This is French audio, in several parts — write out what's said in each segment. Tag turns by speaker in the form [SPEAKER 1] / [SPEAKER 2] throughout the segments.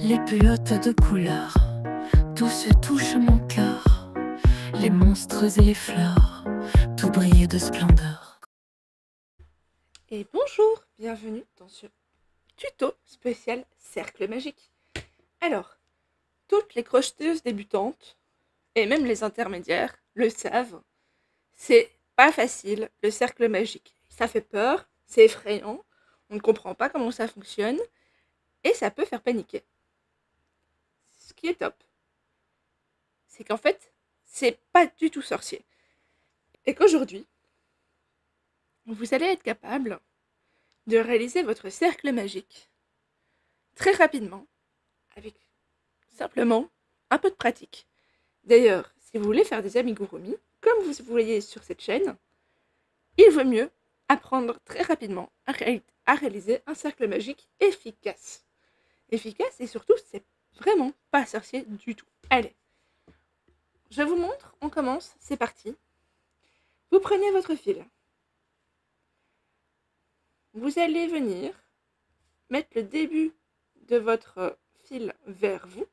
[SPEAKER 1] Les pelotes de couleur, tout se touche mon cœur. Les monstres et les fleurs, tout brille de splendeur.
[SPEAKER 2] Et bonjour, bienvenue dans ce tuto spécial cercle magique. Alors, toutes les crocheteuses débutantes, et même les intermédiaires, le savent, c'est pas facile le cercle magique. Ça fait peur, c'est effrayant, on ne comprend pas comment ça fonctionne, et ça peut faire paniquer. Ce qui est top, c'est qu'en fait, c'est pas du tout sorcier. Et qu'aujourd'hui, vous allez être capable de réaliser votre cercle magique très rapidement, avec simplement un peu de pratique. D'ailleurs, si vous voulez faire des amigurumi, comme vous voyez sur cette chaîne, il vaut mieux apprendre très rapidement à réaliser un cercle magique efficace. Efficace et surtout, c'est vraiment pas sorcier du tout. Allez, je vous montre, on commence, c'est parti. Vous prenez votre fil. Vous allez venir mettre le début de votre fil vers vous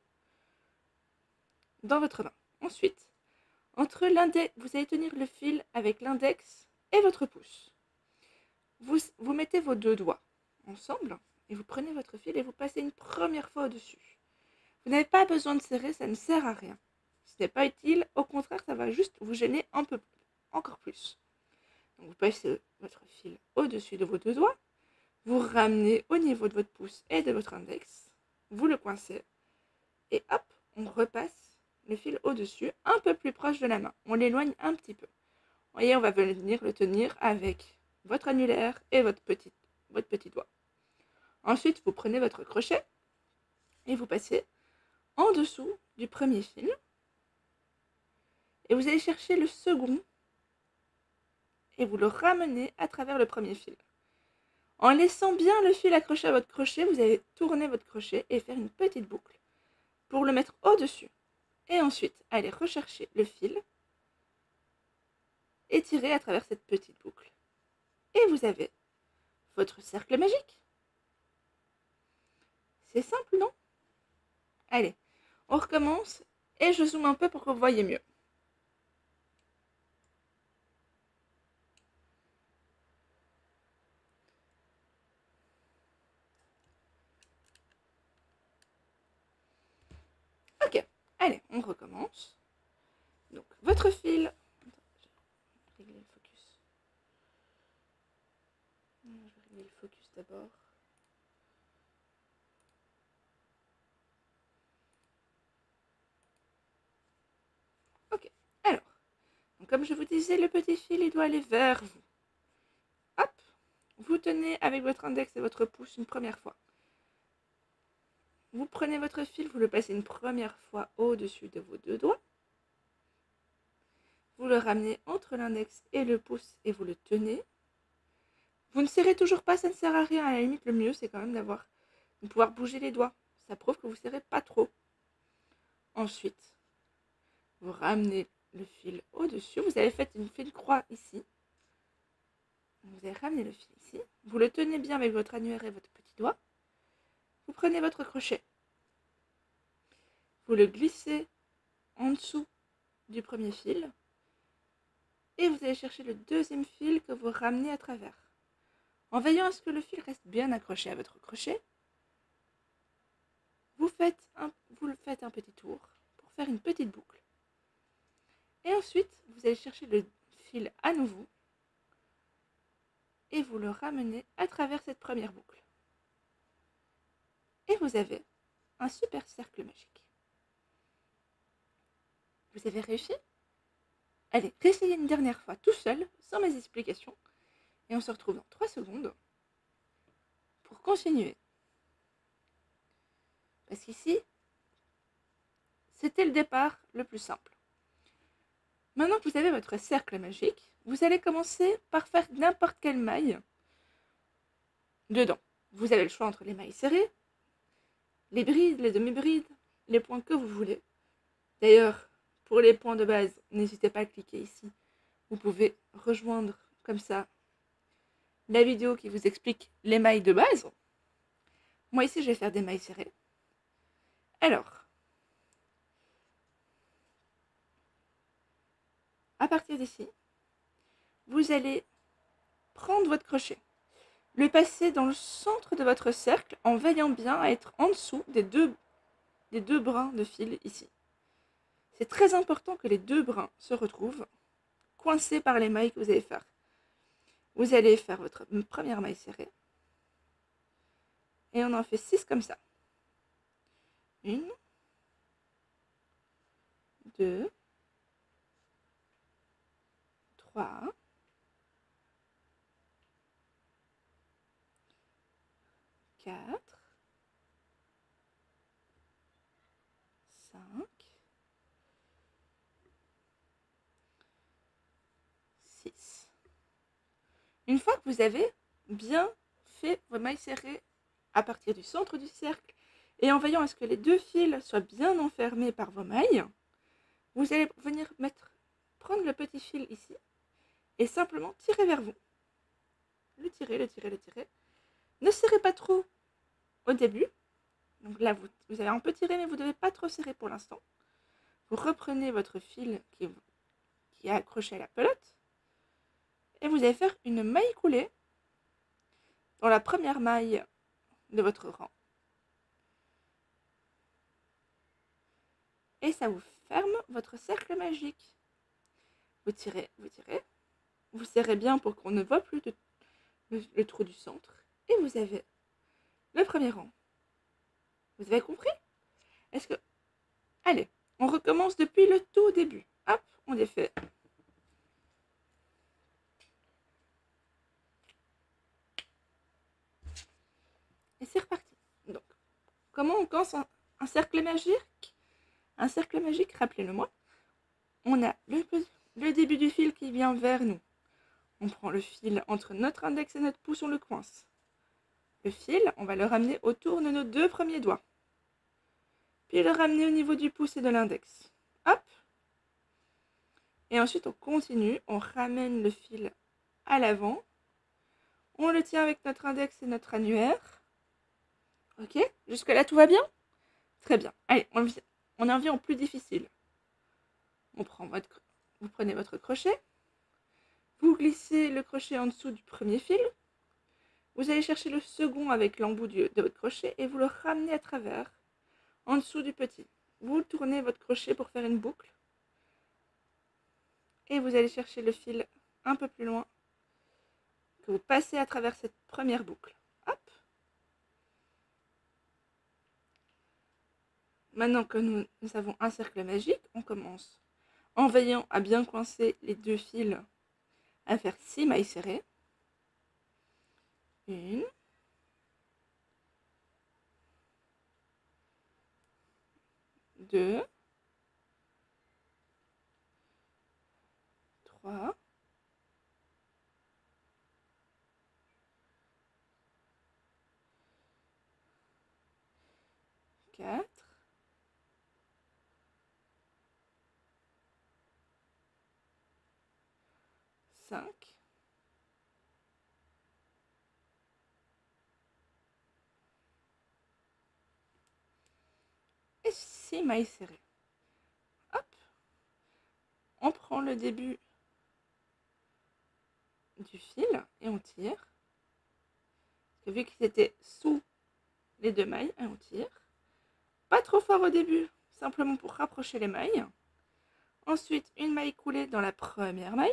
[SPEAKER 2] dans votre main. Ensuite, entre l'index, vous allez tenir le fil avec l'index et votre pouce. Vous mettez vos deux doigts ensemble et vous prenez votre fil et vous passez une première fois au-dessus. Vous n'avez pas besoin de serrer, ça ne sert à rien. Ce n'est pas utile, au contraire, ça va juste vous gêner un peu plus, encore plus. Donc vous passez votre fil au-dessus de vos deux doigts, vous ramenez au niveau de votre pouce et de votre index, vous le coincez et hop, on repasse le fil au-dessus, un peu plus proche de la main. On l'éloigne un petit peu. Vous voyez, on va venir le tenir avec votre annulaire et votre petit doigt. Ensuite, vous prenez votre crochet et vous passez en dessous du premier fil. Et vous allez chercher le second et vous le ramenez à travers le premier fil. En laissant bien le fil accroché à votre crochet, vous allez tourner votre crochet et faire une petite boucle pour le mettre au-dessus. Et ensuite, allez rechercher le fil et tirer à travers cette petite boucle. Et vous avez votre cercle magique. C'est simple, non? Allez, on recommence et je zoome un peu pour que vous voyez mieux. Ok, allez, on recommence. Donc, votre fil... Je vais régler le focus. Je vais régler le focus d'abord. Ok, alors, donc comme je vous disais, le petit fil, il doit aller vers vous. Hop, vous tenez avec votre index et votre pouce une première fois. Vous prenez votre fil, vous le passez une première fois au-dessus de vos deux doigts. Vous le ramenez entre l'index et le pouce et vous le tenez. Vous ne serrez toujours pas, ça ne sert à rien. À la limite, le mieux, c'est quand même de pouvoir bouger les doigts. Ça prouve que vous ne serrez pas trop. Ensuite, vous ramenez le fil au-dessus. Vous avez fait une fine croix ici. Vous allez ramener le fil ici. Vous le tenez bien avec votre annulaire et votre petit doigt. Vous prenez votre crochet. Vous le glissez en dessous du premier fil. Et vous allez chercher le deuxième fil que vous ramenez à travers. En veillant à ce que le fil reste bien accroché à votre crochet, vous le faites un petit tour pour faire une petite boucle. Et ensuite, vous allez chercher le fil à nouveau et vous le ramenez à travers cette première boucle. Et vous avez un super cercle magique. Vous avez réussi? Allez, réessayez une dernière fois tout seul, sans mes explications. Et on se retrouve dans 3 secondes pour continuer. Parce qu'ici, c'était le départ le plus simple. Maintenant que vous avez votre cercle magique, vous allez commencer par faire n'importe quelle maille dedans. Vous avez le choix entre les mailles serrées, les brides, les demi-brides, les points que vous voulez. D'ailleurs, pour les points de base, n'hésitez pas à cliquer ici. Vous pouvez rejoindre comme ça la vidéo qui vous explique les mailles de base. Moi ici, je vais faire des mailles serrées. Alors, à partir d'ici, vous allez prendre votre crochet, le passer dans le centre de votre cercle en veillant bien à être en dessous des deux brins de fil ici. C'est très important que les deux brins se retrouvent coincés par les mailles que vous allez faire. Vous allez faire votre première maille serrée et on en fait 6 comme ça. 1, 2, 3, 4, 5, 6. Une fois que vous avez bien fait vos mailles serrées à partir du centre du cercle et en veillant à ce que les deux fils soient bien enfermés par vos mailles, vous allez venir prendre le petit fil ici et simplement tirer vers vous. Le tirer, le tirer, le tirer. Ne serrez pas trop au début. Donc là, vous avez un peu tiré, mais vous ne devez pas trop serrer pour l'instant. Vous reprenez votre fil qui est accroché à la pelote et vous allez faire une maille coulée dans la première maille de votre rang. Et ça vous ferme votre cercle magique. Vous tirez, vous tirez. Vous serrez bien pour qu'on ne voit plus le trou du centre. Et vous avez le premier rang. Vous avez compris? Est-ce que... Allez, on recommence depuis le tout début. Hop, on les fait. Et c'est reparti. Donc, comment on commence un cercle magique? Un cercle magique, rappelez-le-moi. On a le début du fil qui vient vers nous. On prend le fil entre notre index et notre pouce, on le coince. Le fil, on va le ramener autour de nos deux premiers doigts. Puis le ramener au niveau du pouce et de l'index. Hop. Et ensuite, on continue. On ramène le fil à l'avant. On le tient avec notre index et notre annulaire. Ok? Jusque là, tout va bien? Très bien. Allez, on en vient au plus difficile. Vous prenez votre crochet. Vous glissez le crochet en dessous du premier fil. Vous allez chercher le second avec l'embout de votre crochet et vous le ramenez à travers, en dessous du petit. Vous tournez votre crochet pour faire une boucle. Et vous allez chercher le fil un peu plus loin, que vous passez à travers cette première boucle. Hop. Maintenant que nous avons un cercle magique, on commence en veillant à bien coincer les deux fils, à faire 6 mailles serrées. 1, 2, 3, 4, 5, et 6 mailles serrées. Hop. On prend le début du fil et on tire. Parce que vu qu'ils étaient sous les deux mailles, on tire. Pas trop fort au début, simplement pour rapprocher les mailles. Ensuite, une maille coulée dans la première maille.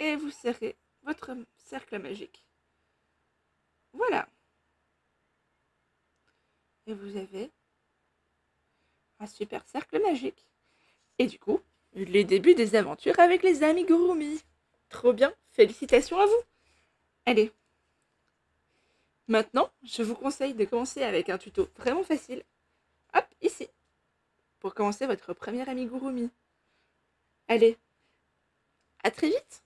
[SPEAKER 2] Et vous serrez votre cercle magique. Voilà. Et vous avez un super cercle magique. Et du coup, les débuts des aventures avec les amigurumi. Trop bien, félicitations à vous. Allez. Maintenant, je vous conseille de commencer avec un tuto vraiment facile. Hop, ici. Pour commencer votre premier amigurumi. Allez, à très vite.